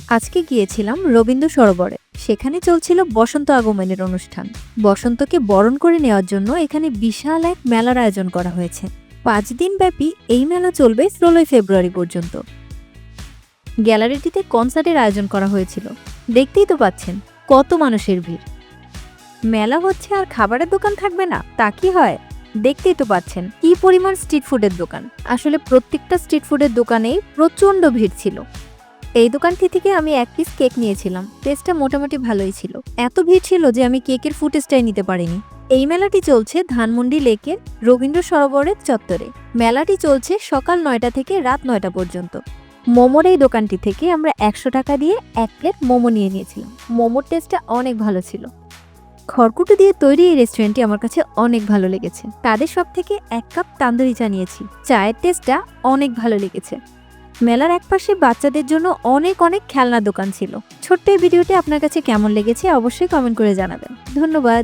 আজকে গিয়েছিলাম রবীন্দ্র সরোবরে। সেখানে চলছিল বসন্ত আগমনের অনুষ্ঠান। বসন্তকে বরণ করে নেওয়ার জন্য এখানে বিশাল এক মেলার আয়োজন করা হয়েছে। 5 দিন ব্যাপী এই মেলা চলবে 16 ফেব্রুয়ারি পর্যন্ত। গ্যালারিটিতে কনসার্টের আয়োজন করা হয়েছিল। দেখতেই তো পাচ্ছেন কত মানুষের ভিড়। মেলা হচ্ছে আর খাবারের দোকান থাকবে না তা কি হয়? দেখতেই তো পাচ্ছেন কি পরিমাণ স্ট্রিট ফুডের দোকান। আসলে প্রত্যেকটা স্ট্রিট ফুডের দোকানেই প্রচন্ড ভিড় ছিল। এই দোকানটি থেকে আমি 1 পিস কেক নিয়েছিলাম। টেস্টটা মোটামুটি ভালোই ছিল। এত ভিড় ছিল যে আমি কেকের ফুটেজটাই নিতে পারিনি। এই মেলাটি চলছে ধানমন্ডি লেকের রবীন্দ্র সরোবরের চত্বরে। মেলাটি চলছে সকাল 9টা থেকে রাত 9টা পর্যন্ত। মোমোর এই দোকানটি থেকে আমরা 100 টাকা দিয়ে 1 প্লেট মোমো নিয়ে নিয়েছিলাম। মোমোর টেস্টটা অনেক ভালো ছিল। খড়কুটো দিয়ে তৈরি এই রেস্টুরেন্টটি আমার কাছে অনেক ভালো লেগেছে। তাদের সব থেকে 1 কাপ তান্দুরি চা নিয়েছি। চায়ের টেস্টটা অনেক ভালো লেগেছে। মেলার একপাশে বাচ্চাদের জন্য অনেক খেলনা দোকান ছিল। ছোট্ট এই ভিডিওটি আপনার কাছে কেমন লেগেছে অবশ্যই কমেন্ট করে জানাবেন। ধন্যবাদ।